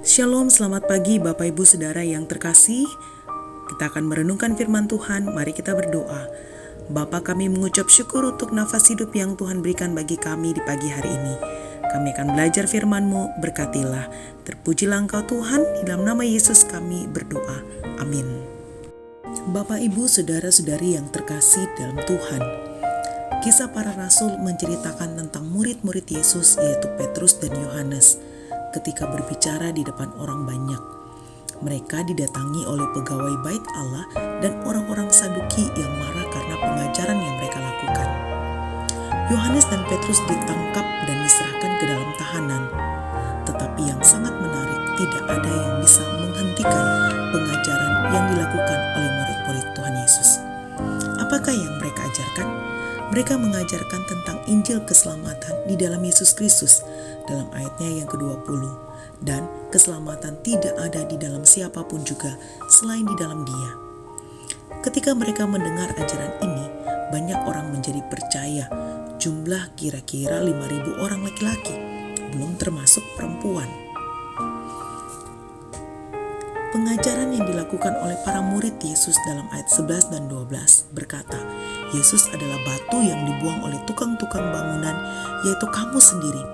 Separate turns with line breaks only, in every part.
Shalom, selamat pagi Bapak Ibu Saudara yang terkasih. Kita akan merenungkan firman Tuhan, mari kita berdoa. Bapa, kami mengucap syukur untuk nafas hidup yang Tuhan berikan bagi kami di pagi hari ini. Kami akan belajar firman-Mu, berkatilah. Terpujilah Engkau Tuhan, di dalam nama Yesus kami berdoa. Amin. Bapak Ibu Saudara-saudari yang terkasih dalam Tuhan, Kisah Para Rasul menceritakan tentang murid-murid Yesus yaitu Petrus dan Yohanes. Ketika berbicara di depan orang banyak, mereka didatangi oleh pegawai bait Allah dan orang-orang Saduki yang marah karena pengajaran yang mereka lakukan. Yohanes dan Petrus ditangkap dan diserahkan ke dalam tahanan. Tetapi yang sangat menarik, tidak ada yang bisa menghentikan pengajaran yang dilakukan oleh murid-murid Tuhan Yesus. Apakah yang mereka ajarkan? Mereka mengajarkan tentang Injil keselamatan di dalam Yesus Kristus dalam ayatnya yang ke-20. Dan keselamatan tidak ada di dalam siapapun juga selain di dalam Dia. Ketika mereka mendengar ajaran ini, banyak orang menjadi percaya. Jumlah kira-kira 5.000 orang laki-laki, belum termasuk perempuan. Pengajaran yang dilakukan oleh para murid Yesus dalam ayat 11 dan 12 berkata, Yesus adalah batu yang dibuang oleh tukang-tukang bangunan, yaitu kamu sendiri.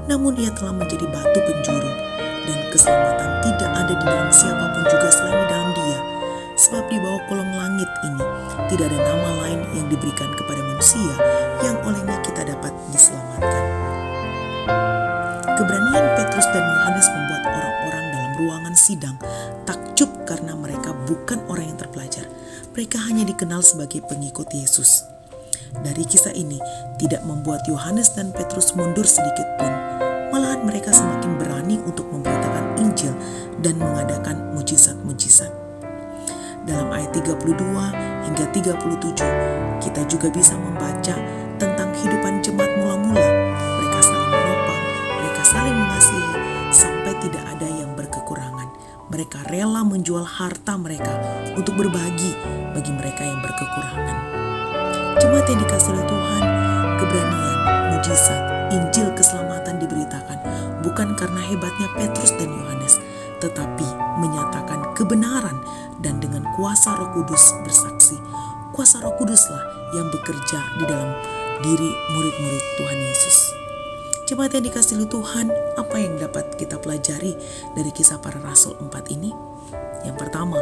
Namun Ia telah menjadi batu penjuru, dan keselamatan tidak ada di dalam siapapun juga selain di dalam Dia. Sebab di bawah kolong langit ini tidak ada nama lain yang diberikan kepada manusia yang olehnya kita dapat diselamatkan. Keberanian Petrus dan Yohanes membuat orang-orang dalam ruangan sidang takjub karena mereka bukan orang yang terpelajar. Mereka hanya dikenal sebagai pengikut Yesus. Dari kisah ini tidak membuat Yohanes dan Petrus mundur sedikit pun. Malahan mereka semakin berani untuk memberitakan Injil dan mengadakan mujizat-mujizat. Dalam ayat 32 hingga 37 kita juga bisa membaca tentang kehidupan jemaat mula-mula. Mereka saling menopang, mereka saling mengasihi sampai tidak ada yang berkekurangan. Mereka rela menjual harta mereka untuk berbagi bagi mereka yang berkekurangan. Jemaat yang dikasihi oleh Tuhan, keberanian, mujizat, Injil keselamatan diberitakan bukan karena hebatnya Petrus dan Yohanes, tetapi menyatakan kebenaran dan dengan kuasa Roh Kudus bersaksi. Kuasa Roh Kuduslah yang bekerja di dalam diri murid-murid Tuhan Yesus. Jemaat yang dikasihi Tuhan, apa yang dapat kita pelajari dari Kisah Para Rasul 4 ini? Yang pertama,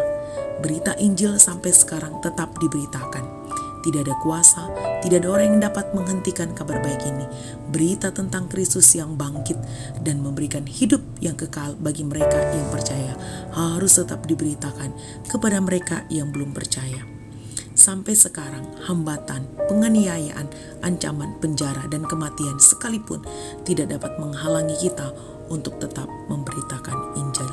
berita Injil sampai sekarang tetap diberitakan. Tidak ada kuasa, tidak ada orang yang dapat menghentikan kabar baik ini. Berita tentang Kristus yang bangkit dan memberikan hidup yang kekal bagi mereka yang percaya harus tetap diberitakan kepada mereka yang belum percaya. Sampai sekarang, hambatan, penganiayaan, ancaman penjara, dan kematian sekalipun tidak dapat menghalangi kita untuk tetap memberitakan Injil.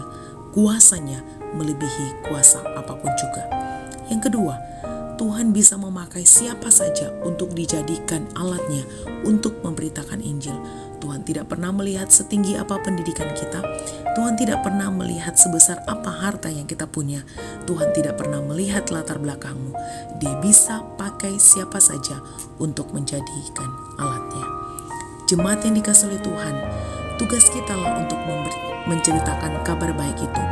Kuasanya melebihi kuasa apapun juga. Yang kedua, Tuhan bisa memakai siapa saja untuk dijadikan alatnya untuk memberitakan Injil. Tuhan tidak pernah melihat setinggi apa pendidikan kita. Tuhan tidak pernah melihat sebesar apa harta yang kita punya. Tuhan tidak pernah melihat latar belakangmu. Dia bisa pakai siapa saja untuk menjadikan alatnya. Jemaat yang dikasihi oleh Tuhan, tugas kita lah untuk menceritakan kabar baik itu.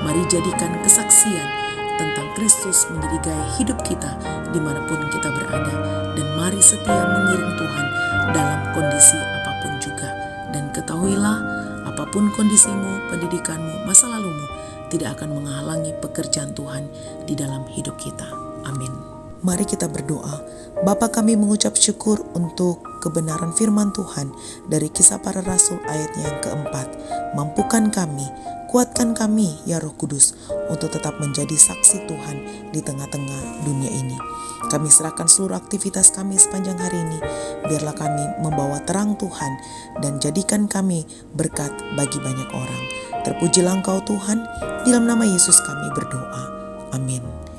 Mari jadikan kesaksian tentang Kristus menjadi gaya hidup kita dimanapun kita berada. Dan mari setia mengiring Tuhan dalam kondisi apapun juga. Dan ketahuilah, apapun kondisimu, pendidikanmu, masa lalumu, tidak akan menghalangi pekerjaan Tuhan di dalam hidup kita. Amin. Mari kita berdoa. Bapa, kami mengucap syukur untuk kebenaran firman Tuhan dari Kisah Para Rasul ayatnya yang keempat. Mampukan kami, kuatkan kami ya Roh Kudus untuk tetap menjadi saksi Tuhan di tengah-tengah dunia ini. Kami serahkan seluruh aktivitas kami sepanjang hari ini. Biarlah kami membawa terang Tuhan dan jadikan kami berkat bagi banyak orang. Terpujilah Engkau Tuhan, di dalam nama Yesus kami berdoa. Amin.